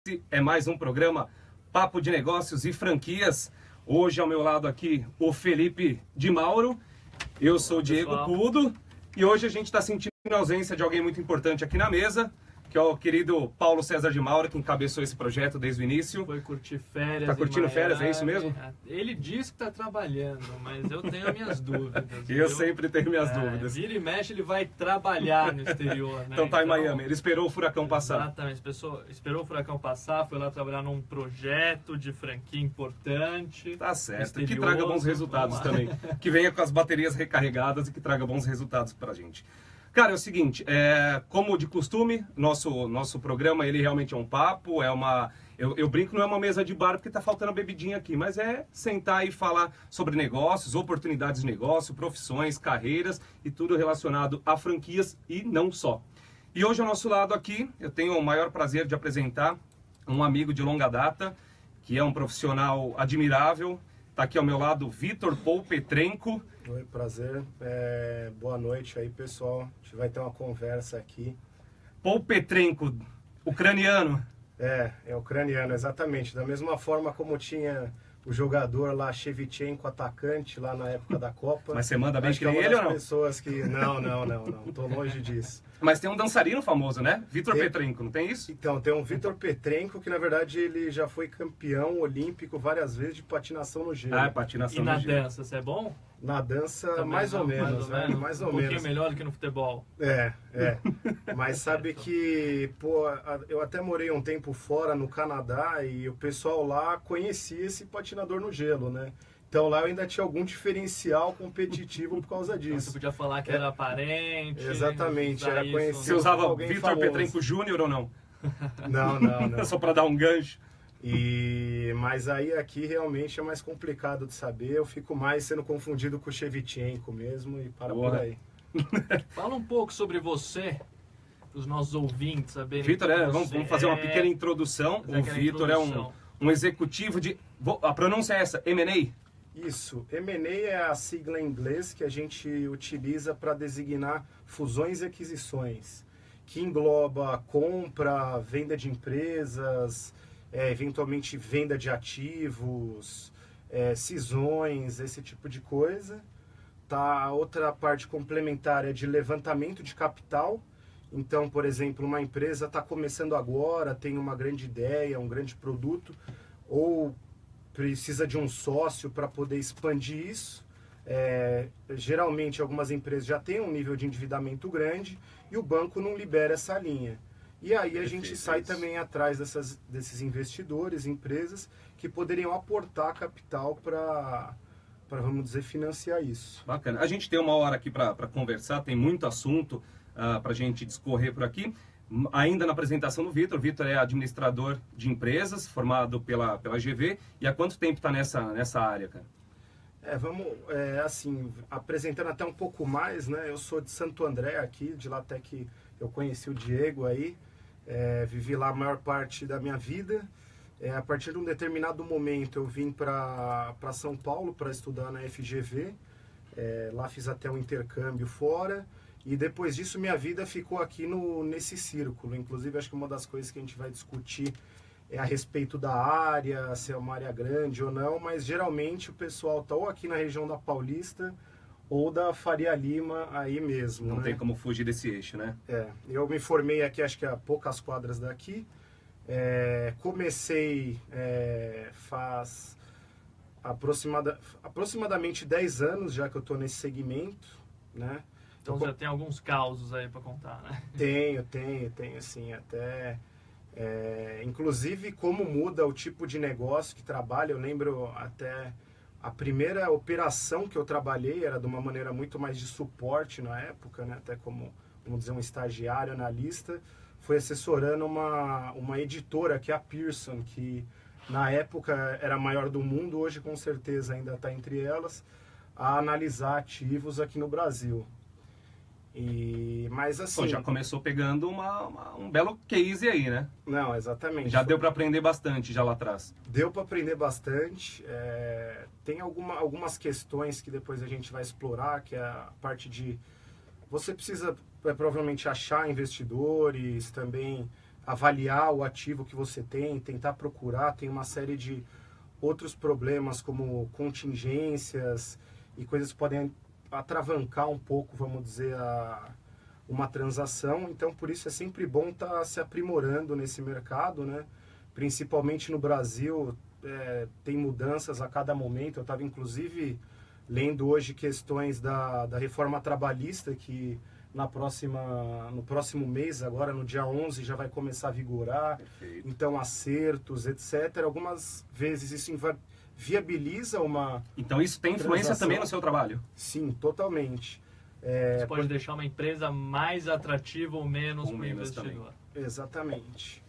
Esse é mais um programa Papo de Negócios e Franquias. Hoje ao meu lado aqui o Felipe de Mauro. Eu sou o Diego Pudo e hoje a gente está sentindo a ausência de alguém muito importante aqui na mesa, que é o querido Paulo César de Mauro, que encabeçou esse projeto desde o início. Foi curtir férias. Tá curtindo férias, é isso mesmo? Ele diz que tá trabalhando, mas eu tenho minhas dúvidas. Eu sempre tenho minhas dúvidas. Vira e mexe, ele vai trabalhar no exterior, né? Então tá em Miami, ele esperou o furacão passar. Exatamente, esperou o furacão passar, foi lá trabalhar num projeto de franquia importante. Tá certo, que traga bons resultados também. Que venha com as baterias recarregadas e que traga bons resultados pra gente. Cara, é o seguinte, como de costume, nosso programa, ele realmente é um papo, eu brinco, não é uma mesa de bar porque tá faltando a bebidinha aqui, mas é sentar e falar sobre negócios, oportunidades de negócio, profissões, carreiras e tudo relacionado a franquias e não só. E hoje ao nosso lado aqui, eu tenho o maior prazer de apresentar um amigo de longa data, que é um profissional admirável. Tá aqui ao meu lado Vitor Paul Petrenko. Oi, prazer. Boa noite aí, pessoal. A gente vai ter uma conversa aqui. Paul Petrenko, ucraniano. É ucraniano, exatamente. Da mesma forma como tinha o jogador lá, Shevchenko, atacante, lá na época da Copa. Mas você manda bem que nem ele ou não? Pessoas que... Não. Tô longe disso. Mas tem um dançarino famoso, né? Vitor Petrenko, não tem isso? Então, tem um Vitor Petrenko, que na verdade ele já foi campeão olímpico várias vezes de patinação no gelo. Patinação no gelo. E na dança, você é bom? Na dança, também, mais ou menos, né? Mais ou menos. Um pouquinho melhor do que no futebol. Mas sabe que, eu até morei um tempo fora no Canadá e o pessoal lá conhecia esse patinador no gelo, né? Então lá eu ainda tinha algum diferencial competitivo por causa disso. Então, você podia falar que era parente. Exatamente, era conhecido. Você usava Vitor Petrenko Júnior ou não? Não. Só para dar um gancho. Mas aí aqui realmente é mais complicado de saber. Eu fico mais sendo confundido com o Shevchenko mesmo e por aí. Fala um pouco sobre você, para os nossos ouvintes saberem. Vitor, vamos fazer uma pequena introdução. O Vitor é um executivo de... A pronúncia é essa, M&A? Isso, M&A é a sigla em inglês que a gente utiliza para designar fusões e aquisições, que engloba compra, venda de empresas, eventualmente venda de ativos, cisões, esse tipo de coisa. A outra parte complementar é de levantamento de capital. Então, por exemplo, uma empresa está começando agora, tem uma grande ideia, um grande produto, ou precisa de um sócio para poder expandir isso. Geralmente, algumas empresas já têm um nível de endividamento grande e o banco não libera essa linha. E aí a gente sai também atrás desses investidores, empresas, que poderiam aportar capital para, vamos dizer, financiar isso. Bacana. A gente tem uma hora aqui para conversar, tem muito assunto para a gente discorrer por aqui. Ainda na apresentação do Vitor, Vitor é administrador de empresas, formado pela GV. E há quanto tempo está nessa área, cara? Assim, apresentando até um pouco mais, né? Eu sou de Santo André aqui, de lá até que eu conheci o Diego aí. Vivi lá a maior parte da minha vida. A partir de um determinado momento eu vim para São Paulo para estudar na FGV. Lá fiz até um intercâmbio fora. E depois disso minha vida ficou aqui nesse círculo. Inclusive acho que uma das coisas que a gente vai discutir é a respeito da área, se é uma área grande ou não. Mas geralmente o pessoal está ou aqui na região da Paulista ou da Faria Lima aí mesmo. Não tem como fugir desse eixo, né? Eu me formei aqui acho que a poucas quadras daqui. Comecei faz aproximadamente 10 anos já que eu estou nesse segmento, né? Então já tem alguns causos aí para contar, né? Tenho sim, até inclusive como muda o tipo de negócio que trabalha. Eu lembro até a primeira operação que eu trabalhei era de uma maneira muito mais de suporte na época, né? Até como, vamos dizer, um estagiário, analista. Foi assessorando uma editora, que é a Pearson, que na época era a maior do mundo, hoje com certeza ainda está entre elas, a analisar ativos aqui no Brasil. Mas assim... já começou pegando um belo case aí, né? Não, exatamente. Já deu para aprender bastante já lá atrás. Deu para aprender bastante. Tem algumas questões que depois a gente vai explorar, que é a parte de... Você precisa provavelmente achar investidores, também avaliar o ativo que você tem, tentar procurar, tem uma série de outros problemas como contingências e coisas que podem atravancar um pouco, vamos dizer, uma transação. Então, por isso é sempre bom estar se aprimorando nesse mercado, né? Principalmente no Brasil, tem mudanças a cada momento. Eu estava, inclusive, lendo hoje questões da reforma trabalhista, que no próximo mês, agora no dia 11, já vai começar a vigorar. Perfeito. Então, acertos, etc. Algumas vezes isso viabiliza uma... Então isso tem influência transação. também no seu trabalho? Sim, totalmente. Você pode deixar uma empresa mais atrativa ou menos para o investidor. Exatamente.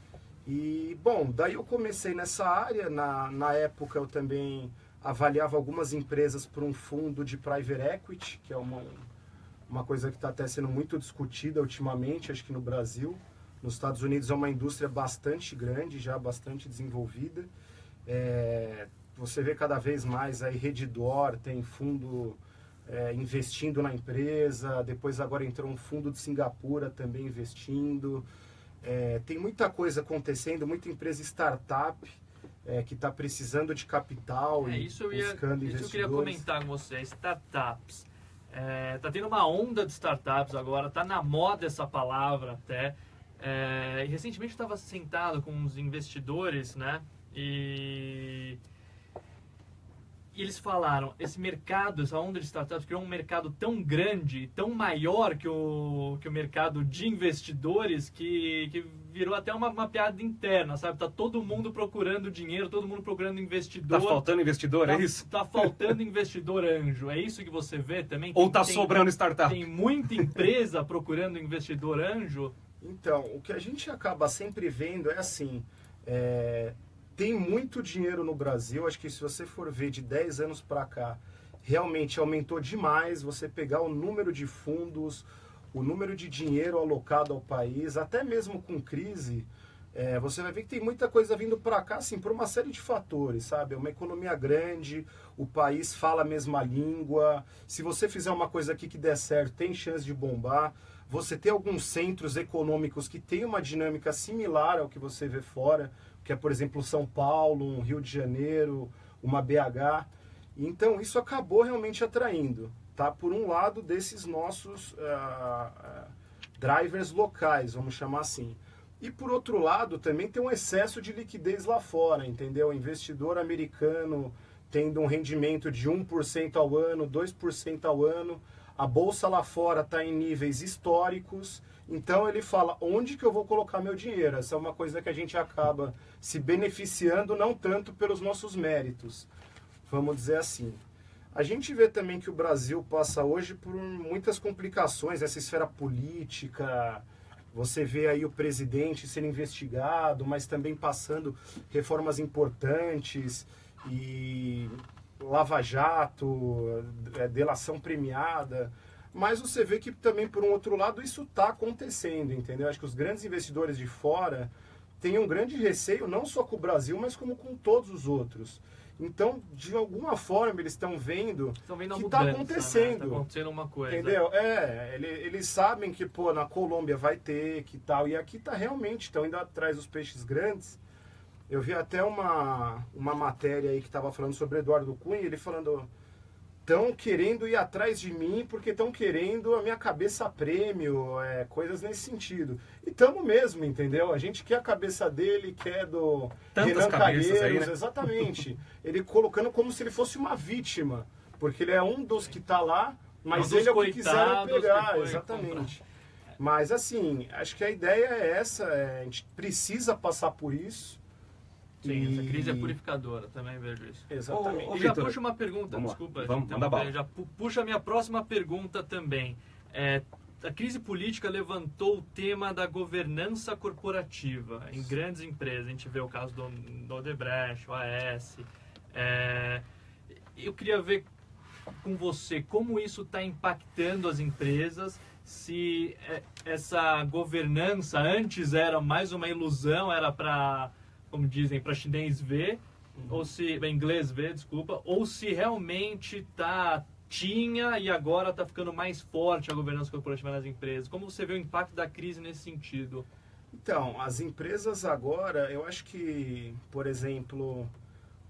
E, bom, daí eu comecei nessa área. Na época eu também avaliava algumas empresas para um fundo de private equity, que é uma coisa que está até sendo muito discutida ultimamente, acho que no Brasil. Nos Estados Unidos é uma indústria bastante grande, já bastante desenvolvida. Você vê cada vez mais aí Redditor, tem fundo investindo na empresa, depois agora entrou um fundo de Singapura também investindo. Tem muita coisa acontecendo, muita empresa startup que está precisando de capital e buscando investidores. Isso eu queria comentar com você, startups. Tá tendo uma onda de startups agora, tá na moda essa palavra até. E recentemente eu estava sentado com uns investidores, né? E eles falaram, esse mercado, essa onda de startups criou um mercado tão grande, tão maior que o mercado de investidores que virou até uma piada interna, sabe? Tá todo mundo procurando dinheiro, todo mundo procurando investidor. Tá faltando investidor, é isso? Tá faltando investidor anjo, é isso que você vê também? Ou tá sobrando startup? Tem muita empresa procurando investidor anjo? Então, o que a gente acaba sempre vendo é assim... Tem muito dinheiro no Brasil, acho que se você for ver de 10 anos para cá, realmente aumentou demais. Você pegar o número de fundos, o número de dinheiro alocado ao país, até mesmo com crise, você vai ver que tem muita coisa vindo para cá, assim, por uma série de fatores, sabe? É uma economia grande, o país fala a mesma língua, se você fizer uma coisa aqui que der certo, tem chance de bombar. Você tem alguns centros econômicos que têm uma dinâmica similar ao que você vê fora, que é, por exemplo, São Paulo, um Rio de Janeiro, uma BH. Então, isso acabou realmente atraindo, tá? Por um lado, desses nossos drivers locais, vamos chamar assim. E, por outro lado, também tem um excesso de liquidez lá fora, entendeu? O investidor americano tendo um rendimento de 1% ao ano, 2% ao ano. A bolsa lá fora está em níveis históricos, então ele fala, onde que eu vou colocar meu dinheiro? Essa é uma coisa que a gente acaba se beneficiando, não tanto pelos nossos méritos, vamos dizer assim. A gente vê também que o Brasil passa hoje por muitas complicações, essa esfera política, você vê aí o presidente sendo investigado, mas também passando reformas importantes e... Lava Jato, delação premiada, mas você vê que também, por um outro lado, isso está acontecendo, entendeu? Acho que os grandes investidores de fora têm um grande receio, não só com o Brasil, mas como com todos os outros. Então, de alguma forma, eles estão vendo que está acontecendo. Né? Tá acontecendo uma coisa. Entendeu? Eles sabem que, pô, na Colômbia vai ter, que tal, e aqui estão indo atrás dos peixes grandes. Eu vi até uma matéria aí que estava falando sobre Eduardo Cunha, ele falando, estão querendo ir atrás de mim porque estão querendo a minha cabeça prêmio, coisas nesse sentido. E estamos mesmo, entendeu? A gente quer a cabeça dele, quer do Renan Calheiros, aí, né? Exatamente. Ele colocando como se ele fosse uma vítima, porque ele é um dos que está lá, mas ele é o que quiseram pegar, exatamente. Mas assim, acho que a ideia é essa, a gente precisa passar por isso. Sim, essa crise é purificadora, também vejo isso. Exatamente. E já puxa uma pergunta, desculpa. Vamos mandar bala. Já puxa a minha próxima pergunta também. A crise política levantou o tema da governança corporativa em grandes empresas. A gente vê o caso do Odebrecht, o AES. Eu queria ver com você como isso está impactando as empresas, se essa governança antes era mais uma ilusão, era para... como dizem, para chinês ver, ou se, para inglês ver, desculpa, ou se realmente tinha e agora está ficando mais forte a governança corporativa nas empresas. Como você vê o impacto da crise nesse sentido? Então, as empresas agora, eu acho que, por exemplo,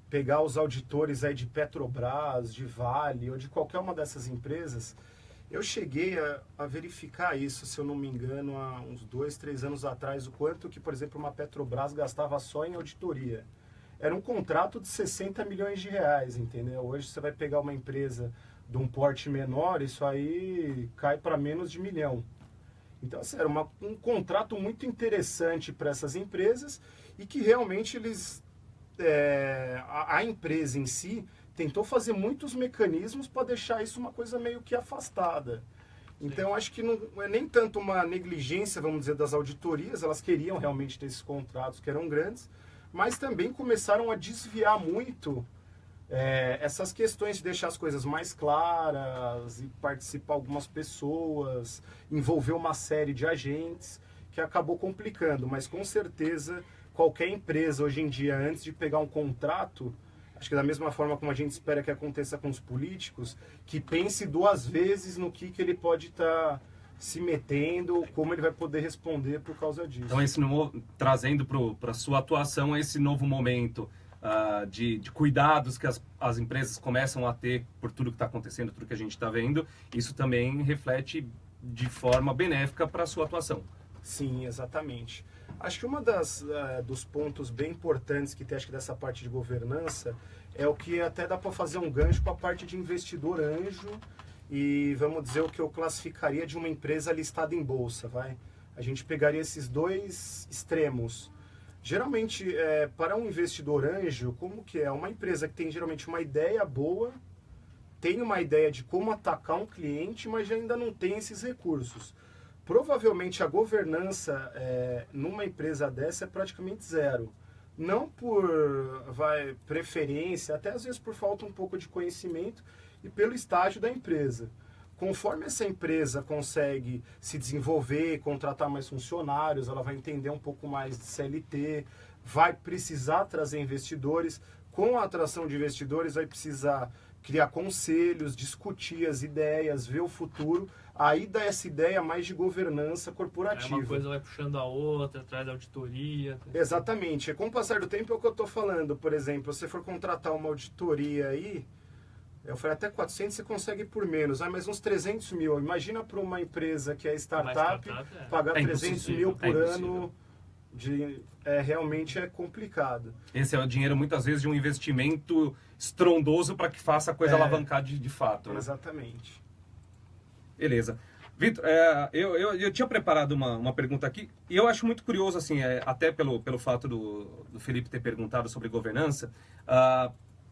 pegar os auditores aí de Petrobras, de Vale ou de qualquer uma dessas empresas, eu cheguei a verificar isso, se eu não me engano, há uns 2, 3 anos atrás, o quanto que, por exemplo, uma Petrobras gastava só em auditoria. Era um contrato de 60 milhões de reais, entendeu? Hoje você vai pegar uma empresa de um porte menor, isso aí cai para menos de 1 milhão. Então, assim, era um contrato muito interessante para essas empresas e que realmente eles, a empresa em si tentou fazer muitos mecanismos para deixar isso uma coisa meio que afastada. Então, acho que não é nem tanto uma negligência, vamos dizer, das auditorias, elas queriam realmente ter esses contratos que eram grandes, mas também começaram a desviar muito essas questões de deixar as coisas mais claras e participar algumas pessoas, envolver uma série de agentes, que acabou complicando. Mas com certeza, qualquer empresa hoje em dia, antes de pegar um contrato, acho que da mesma forma como a gente espera que aconteça com os políticos, que pense 2 vezes no que ele pode estar se metendo, como ele vai poder responder por causa disso. Então, trazendo para a sua atuação esse novo momento de cuidados que as empresas começam a ter por tudo que está acontecendo, tudo que a gente está vendo, isso também reflete de forma benéfica para a sua atuação. Sim, exatamente. Acho que dos pontos bem importantes que tem, acho que dessa parte de governança, é o que até dá para fazer um gancho para a parte de investidor anjo e, vamos dizer, o que eu classificaria de uma empresa listada em bolsa, vai? A gente pegaria esses 2 extremos. Geralmente, para um investidor anjo, como que é? Uma empresa que tem geralmente uma ideia boa, tem uma ideia de como atacar um cliente, mas ainda não tem esses recursos. Provavelmente a governança numa empresa dessa é praticamente zero. Não por preferência, até às vezes por falta um pouco de conhecimento e pelo estágio da empresa. Conforme essa empresa consegue se desenvolver, contratar mais funcionários, ela vai entender um pouco mais de CLT, vai precisar trazer investidores. Com a atração de investidores, vai precisar criar conselhos, discutir as ideias, ver o futuro. Aí dá essa ideia mais de governança corporativa. Uma coisa vai puxando a outra, traz auditoria. Exatamente. Com o passar do tempo é o que eu estou falando. Por exemplo, se você for contratar uma auditoria aí, eu falei até 400 você consegue por menos, mas uns 300 mil. Imagina para uma empresa que é startup, pagar 300 mil por ano, realmente é complicado. Esse é o dinheiro muitas vezes de um investimento estrondoso para que faça a coisa alavancar de fato. Né? Exatamente. Beleza. Vitor, eu tinha preparado uma pergunta aqui e eu acho muito curioso, assim, até pelo fato do Felipe ter perguntado sobre governança,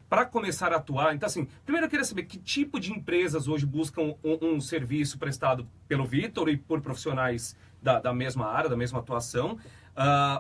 para começar a atuar. Então, assim, primeiro eu queria saber que tipo de empresas hoje buscam um serviço prestado pelo Vitor e por profissionais da mesma área, da mesma atuação.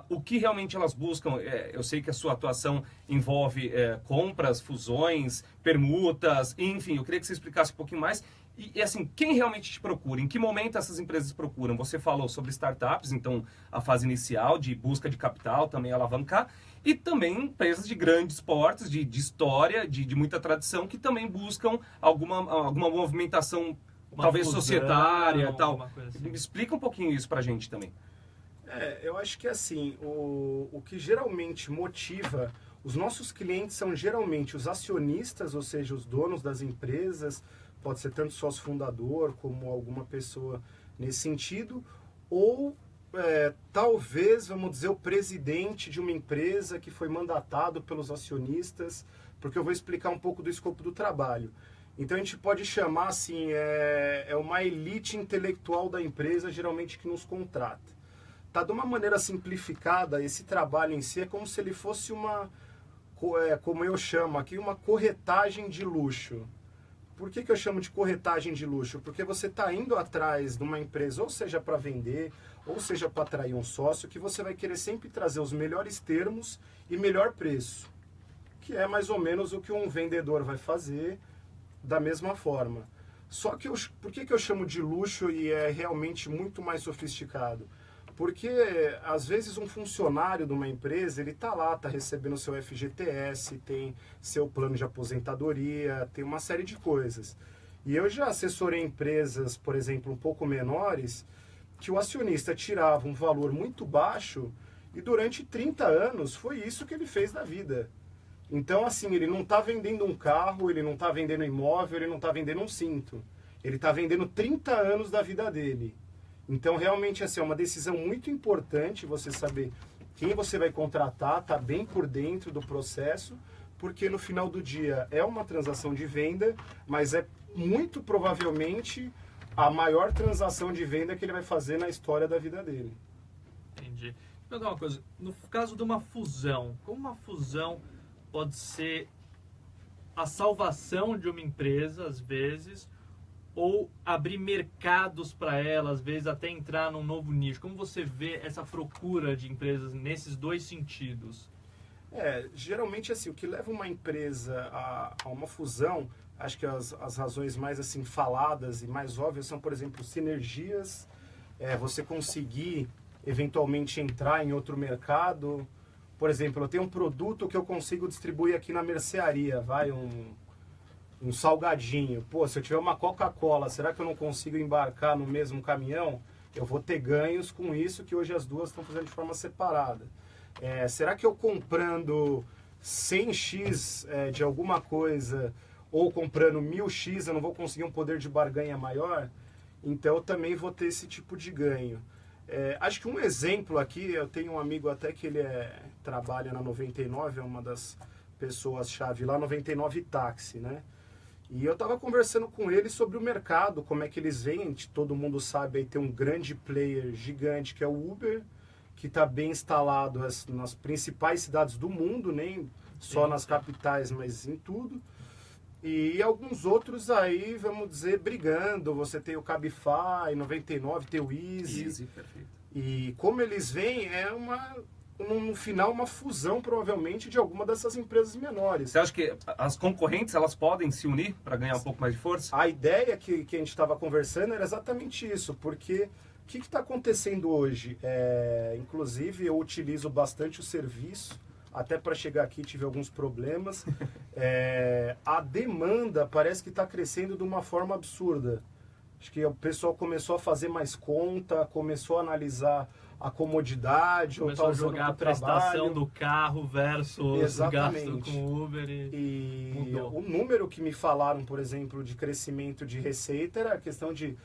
O que realmente elas buscam? Eu sei que a sua atuação envolve compras, fusões, permutas, enfim, eu queria que você explicasse um pouquinho mais. E assim, quem realmente te procura? Em que momento essas empresas procuram? Você falou sobre startups, então a fase inicial de busca de capital, também alavancar, e também empresas de grandes portes, de história, de muita tradição, que também buscam alguma movimentação, talvez fusão, societária e tal. Assim. Explica um pouquinho isso pra gente também. Eu acho que assim, o que geralmente motiva, os nossos clientes são geralmente os acionistas, ou seja, os donos das empresas, pode ser tanto sócio fundador como alguma pessoa nesse sentido, ou talvez, vamos dizer, o presidente de uma empresa que foi mandatado pelos acionistas, porque eu vou explicar um pouco do escopo do trabalho. Então a gente pode chamar assim, uma elite intelectual da empresa, geralmente, que nos contrata. Tá, de uma maneira simplificada, esse trabalho em si é como se ele fosse como eu chamo aqui, uma corretagem de luxo. Por que eu chamo de corretagem de luxo? Porque você está indo atrás de uma empresa, ou seja para vender, ou seja para atrair um sócio, que você vai querer sempre trazer os melhores termos e melhor preço. Que é mais ou menos o que um vendedor vai fazer da mesma forma. Só que por que eu chamo de luxo e é realmente muito mais sofisticado? Porque, às vezes, um funcionário de uma empresa, ele está lá, está recebendo seu FGTS, tem seu plano de aposentadoria, tem uma série de coisas. E eu já assessorei empresas, por exemplo, um pouco menores, que o acionista tirava um valor muito baixo e durante 30 anos foi isso que ele fez da vida. Então, assim, ele não está vendendo um carro, ele não está vendendo imóvel, ele não está vendendo um cinto. Ele está vendendo 30 anos da vida dele. Então, realmente, assim, é uma decisão muito importante você saber quem você vai contratar, tá bem por dentro do processo, porque no final do dia é uma transação de venda, mas é muito provavelmente a maior transação de venda que ele vai fazer na história da vida dele. Entendi. Deixa eu perguntar uma coisa. No caso de uma fusão, como uma fusão pode ser a salvação de uma empresa, às vezes, ou abrir mercados para ela, às vezes até entrar num novo nicho? Como você vê essa procura de empresas nesses dois sentidos? Geralmente assim, o que leva uma empresa a uma fusão, acho que as razões mais assim faladas e mais óbvias são, por exemplo, sinergias, você conseguir eventualmente entrar em outro mercado. Por exemplo, eu tenho um produto que eu consigo distribuir aqui na mercearia, um salgadinho. Pô, se eu tiver uma Coca-Cola, será que eu não consigo embarcar no mesmo caminhão? Eu vou ter ganhos com isso, que hoje as duas estão fazendo de forma separada. Será que eu comprando 100x de alguma coisa ou comprando 1000x eu não vou conseguir um poder de barganha maior? Então eu também vou ter esse tipo de ganho. Acho que um exemplo aqui, eu tenho um amigo até que ele trabalha na 99, é uma das pessoas-chave lá, 99 Táxi, né? E eu estava conversando com ele sobre o mercado, como é que eles veem, todo mundo sabe, aí tem um grande player gigante que é o Uber, que está bem instalado nas principais cidades do mundo, nem só nas capitais, mas em tudo. E alguns outros aí, vamos dizer, brigando. Você tem o Cabify, 99, tem o Easy. Easy, perfeito. E como eles veem, no final, uma fusão, provavelmente, de alguma dessas empresas menores. Você acha que as concorrentes elas podem se unir para ganhar um pouco mais de força? A ideia que a gente estava conversando era exatamente isso, porque o que está acontecendo hoje? Inclusive, eu utilizo bastante o serviço, até para chegar aqui tive alguns problemas. A demanda parece que está crescendo de uma forma absurda. Acho que o pessoal começou a fazer mais conta, começou a analisar a comodidade, começou a jogar a prestação do carro versus o gasto com Uber e mudou. O número que me falaram, por exemplo, de crescimento de receita era a questão de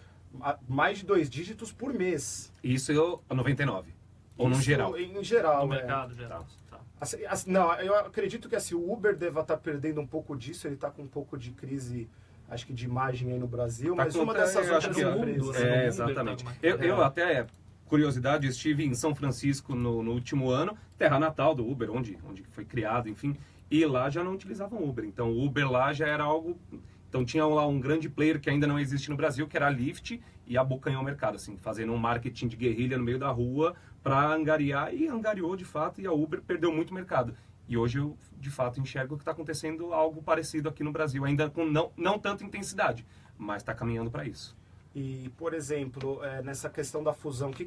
mais de 2 dígitos por mês. Isso é 99? Ou no geral? Em geral. No mercado geral. Tá. Não, eu acredito que assim, o Uber deva estar perdendo um pouco disso, ele está com um pouco de crise, acho que de imagem aí no Brasil, mas uma dessas outras empresas. Exatamente. Eu até, curiosidade, estive em São Francisco no último ano, terra natal do Uber, onde foi criado, enfim, e lá já não utilizavam Uber. Então o Uber lá já era algo... Então tinha lá um grande player que ainda não existe no Brasil, que era a Lyft, e abocanhou o mercado, assim, fazendo um marketing de guerrilha no meio da rua para angariar, e angariou de fato, e a Uber perdeu muito mercado. E hoje eu, de fato, enxergo que está acontecendo algo parecido aqui no Brasil, ainda com não tanta intensidade, mas está caminhando para isso. E, por exemplo, nessa questão da fusão, o que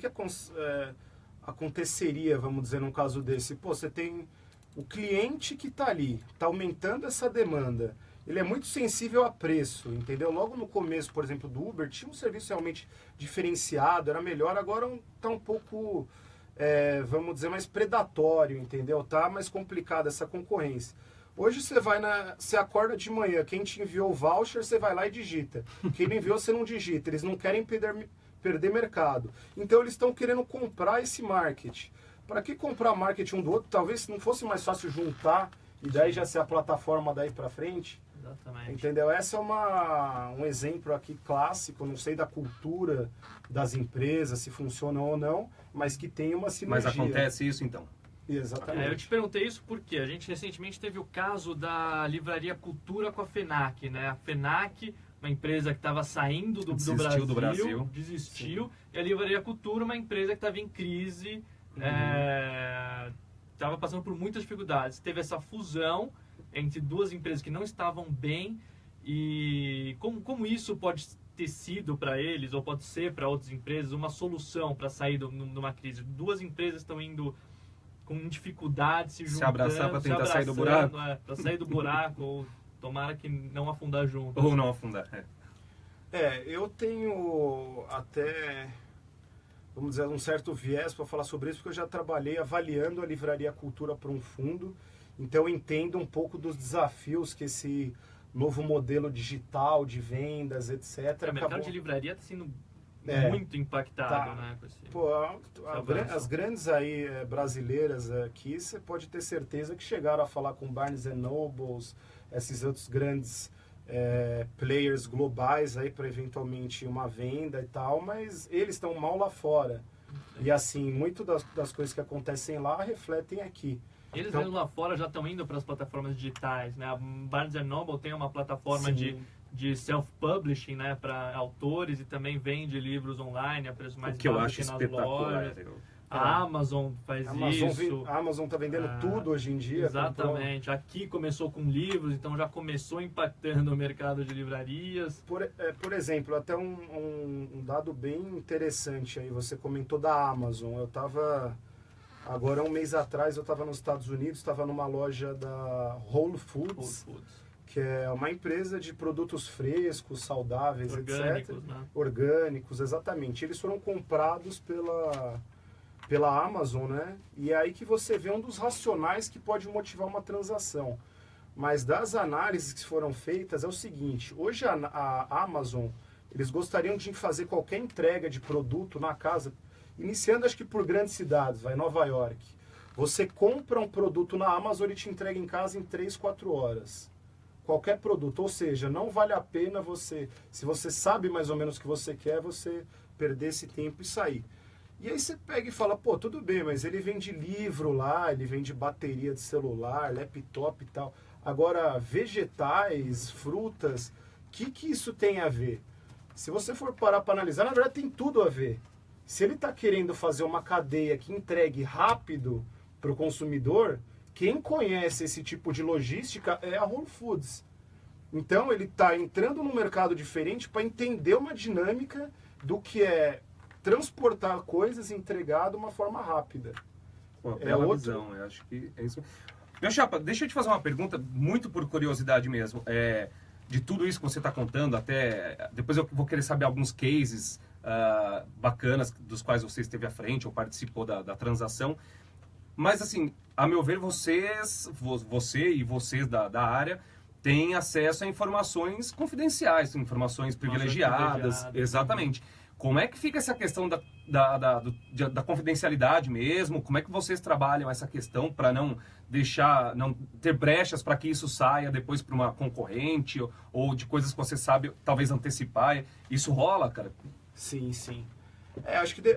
aconteceria, vamos dizer, num caso desse? Pô, você tem o cliente que está ali, está aumentando essa demanda, ele é muito sensível a preço, entendeu? Logo no começo, por exemplo, do Uber, tinha um serviço realmente diferenciado, era melhor, agora está um pouco, vamos dizer, mais predatório, entendeu? Tá mais complicada essa concorrência. Hoje você acorda de manhã, quem te enviou o voucher, você vai lá e digita. Quem não enviou, você não digita. Eles não querem perder mercado. Então eles estão querendo comprar esse market. Para que comprar market um do outro? Talvez não fosse mais fácil juntar e daí já ser a plataforma daí para frente. Exatamente. Entendeu? Essa é um exemplo aqui clássico, não sei da cultura das empresas, se funciona ou não, mas que tem uma sinergia. Mas acontece isso então? Exatamente. Eu te perguntei isso porque a gente recentemente teve o caso da Livraria Cultura com a FENAC, né? A FENAC, uma empresa que estava saindo do Brasil, desistiu, sim. E a Livraria Cultura, uma empresa que estava em crise, estava passando por muitas dificuldades. Teve essa fusão entre duas empresas que não estavam bem, e como isso pode ter sido para eles, ou pode ser para outras empresas, uma solução para sair de uma crise? Duas empresas estão indo com dificuldade, se juntando, se abraçar para tentar sair do buraco. Para sair do buraco, ou tomara que não afundar junto. Ou não afundar, eu tenho até vamos dizer, um certo viés para falar sobre isso, porque eu já trabalhei avaliando a Livraria Cultura para um fundo, então eu entendo um pouco dos desafios que esse novo modelo digital de vendas, etc. O mercado de livraria está sendo muito impactado, tá. né? Com esse, Pô, as grandes aí brasileiras aqui, você pode ter certeza que chegaram a falar com Barnes & Nobles, esses outros grandes players globais aí para eventualmente uma venda e tal, mas eles estão mal lá fora. E assim, muito das coisas que acontecem lá refletem aqui. Eles então, mesmo lá fora já estão indo para as plataformas digitais, né? A Barnes & Noble tem uma plataforma de self-publishing, né, para autores e também vende livros online a preço mais baixo que eu acho nas espetacular. lojas. A Amazon faz isso. A Amazon está vendendo tudo hoje em dia. Exatamente. Aqui começou com livros, então já começou impactando o mercado de livrarias. Por exemplo, até um dado bem interessante aí, você comentou da Amazon. Eu estava, agora um mês atrás, eu estava nos Estados Unidos, estava numa loja da Whole Foods, que é uma empresa de produtos frescos, saudáveis, orgânicos, etc. Né? Orgânicos, exatamente. Eles foram comprados pela Amazon, né? E é aí que você vê um dos racionais que pode motivar uma transação. Mas das análises que foram feitas é o seguinte, hoje a Amazon, eles gostariam de fazer qualquer entrega de produto na casa, iniciando acho que por grandes cidades, Nova York. Você compra um produto na Amazon, ele te entrega em casa em 3, 4 horas. Qualquer produto, ou seja, não vale a pena você, se você sabe mais ou menos o que você quer, você perder esse tempo e sair. E aí você pega e fala, pô, tudo bem, mas ele vende livro lá, ele vende bateria de celular, laptop e tal. Agora, vegetais, frutas, o que isso tem a ver? Se você for parar para analisar, na verdade tem tudo a ver. Se ele está querendo fazer uma cadeia que entregue rápido para o consumidor, quem conhece esse tipo de logística é a Whole Foods. Então ele está entrando num mercado diferente para entender uma dinâmica do que é transportar coisas e entregar de uma forma rápida. Uma bela visão, eu acho que é isso. Meu chapa, deixa eu te fazer uma pergunta, muito por curiosidade mesmo. De tudo isso que você está contando, até depois eu vou querer saber alguns cases bacanas dos quais você esteve à frente ou participou da transação. Mas assim, a meu ver, você e vocês da área têm acesso a informações confidenciais, informações privilegiadas. Exatamente. Como é que fica essa questão da confidencialidade mesmo? Como é que vocês trabalham essa questão para não ter brechas para que isso saia depois para uma concorrente ou de coisas que você sabe talvez antecipar? Isso rola, cara? Sim, sim.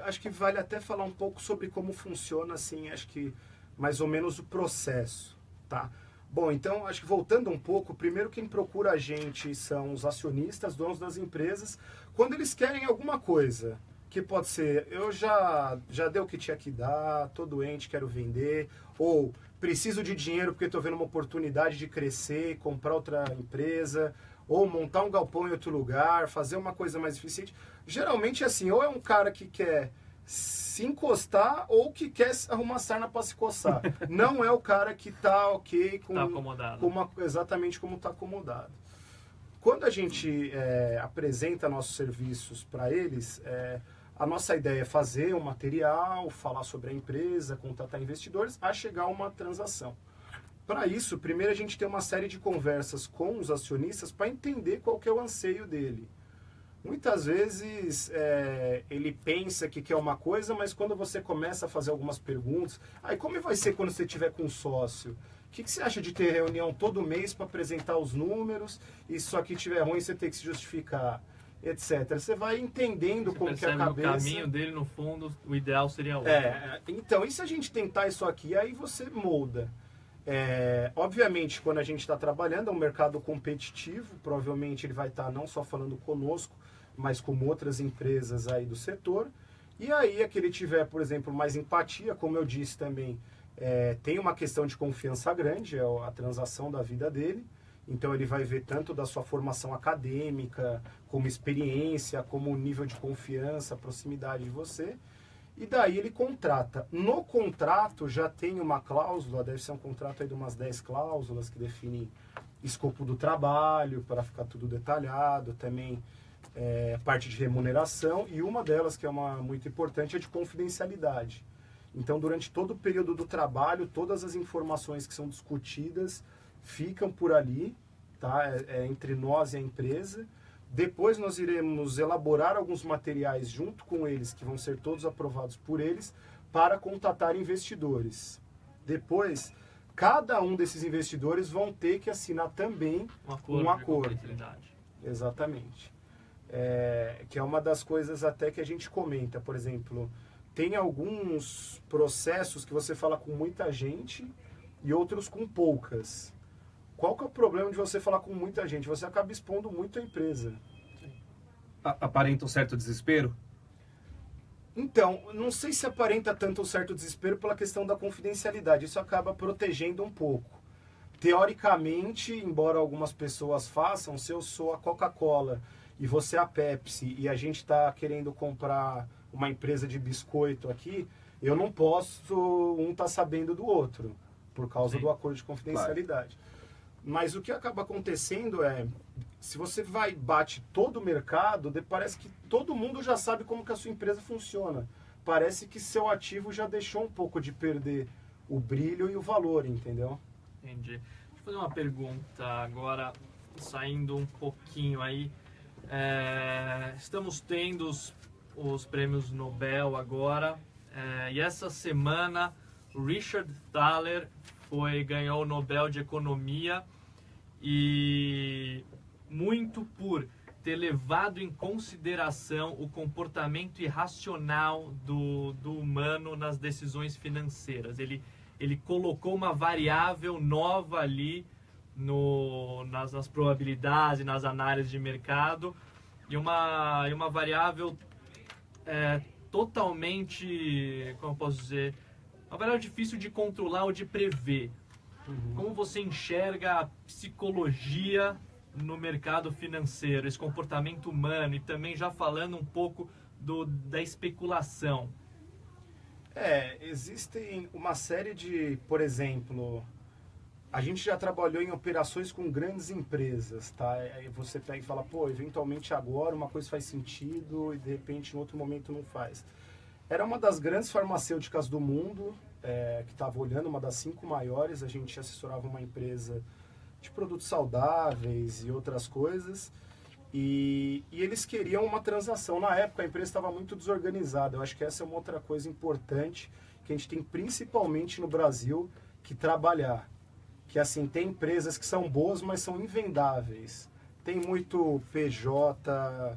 Acho que vale até falar um pouco sobre como funciona, assim, acho que mais ou menos o processo, tá? Bom, então, acho que voltando um pouco, primeiro quem procura a gente são os acionistas, donos das empresas, quando eles querem alguma coisa, que pode ser, eu já dei o que tinha que dar, tô doente, quero vender, ou preciso de dinheiro porque estou vendo uma oportunidade de crescer, comprar outra empresa, ou montar um galpão em outro lugar, fazer uma coisa mais eficiente. Geralmente, assim, ou é um cara que quer se encostar ou que quer arrumar sarna para se coçar. Não é o cara que tá ok com... Tá acomodado. Exatamente como está acomodado. Quando a gente apresenta nossos serviços para eles, a nossa ideia é fazer um material, falar sobre a empresa, contratar investidores, a chegar a uma transação. Para isso, primeiro a gente tem uma série de conversas com os acionistas para entender qual que é o anseio dele. Muitas vezes ele pensa que quer uma coisa, mas quando você começa a fazer algumas perguntas, aí como vai ser quando você estiver com um sócio? O que você acha de ter reunião todo mês para apresentar os números e só que tiver ruim você ter que se justificar, etc. Você vai entendendo você como que é a cabeça... o caminho dele, no fundo, o ideal seria outro. Então, e se a gente tentar isso aqui, aí você molda. Obviamente, quando a gente está trabalhando, é um mercado competitivo, provavelmente ele vai estar não só falando conosco, mas com outras empresas aí do setor. E aí, é que ele tiver, por exemplo, mais empatia, como eu disse também, tem uma questão de confiança grande, é a transação da vida dele. Então ele vai ver tanto da sua formação acadêmica, como experiência, como o nível de confiança, proximidade de você. E daí ele contrata. No contrato já tem uma cláusula, deve ser um contrato aí de umas 10 cláusulas que definem escopo do trabalho, para ficar tudo detalhado, também parte de remuneração, e uma delas, que é uma muito importante, é de confidencialidade. Então, durante todo o período do trabalho, todas as informações que são discutidas ficam por ali, tá? Entre nós e a empresa. Depois nós iremos elaborar alguns materiais junto com eles, que vão ser todos aprovados por eles, para contatar investidores. Depois, cada um desses investidores vão ter que assinar também um acordo. Exatamente. Que é uma das coisas até que a gente comenta. Por exemplo, tem alguns processos que você fala com muita gente e outros com poucas. Qual que é o problema de você falar com muita gente? Você acaba expondo muito a empresa. Aparenta um certo desespero? Então, não sei se aparenta tanto um certo desespero pela questão da confidencialidade. Isso acaba protegendo um pouco. Teoricamente, embora algumas pessoas façam, se eu sou a Coca-Cola e você a Pepsi e a gente está querendo comprar uma empresa de biscoito aqui, eu não posso tá sabendo do outro, por causa do acordo de confidencialidade. Claro. Mas o que acaba acontecendo se você bate todo o mercado, parece que todo mundo já sabe como que a sua empresa funciona. Parece que seu ativo já deixou um pouco de perder o brilho e o valor, entendeu? Entendi. Deixa eu fazer uma pergunta agora, saindo um pouquinho aí. Estamos tendo os prêmios Nobel agora, e essa semana o Richard Thaler ganhou o Nobel de Economia, e muito por ter levado em consideração o comportamento irracional do humano nas decisões financeiras. Ele colocou uma variável nova ali nas probabilidades e nas análises de mercado, e uma variável totalmente, como eu posso dizer, uma variável difícil de controlar ou de prever. Como você enxerga a psicologia no mercado financeiro, esse comportamento humano, e também já falando um pouco da especulação? Existem uma série de, por exemplo, a gente já trabalhou em operações com grandes empresas, tá? Aí você pega e fala, eventualmente agora uma coisa faz sentido e de repente em outro momento não faz. Era uma das grandes farmacêuticas do mundo, que estava olhando, uma das 5 maiores. A gente assessorava uma empresa de produtos saudáveis e outras coisas, e eles queriam uma transação. Na época a empresa estava muito desorganizada. Eu acho que essa é uma outra coisa importante que a gente tem principalmente no Brasil que trabalhar. Que assim, tem empresas que são boas, mas são invendáveis. Tem muito PJ,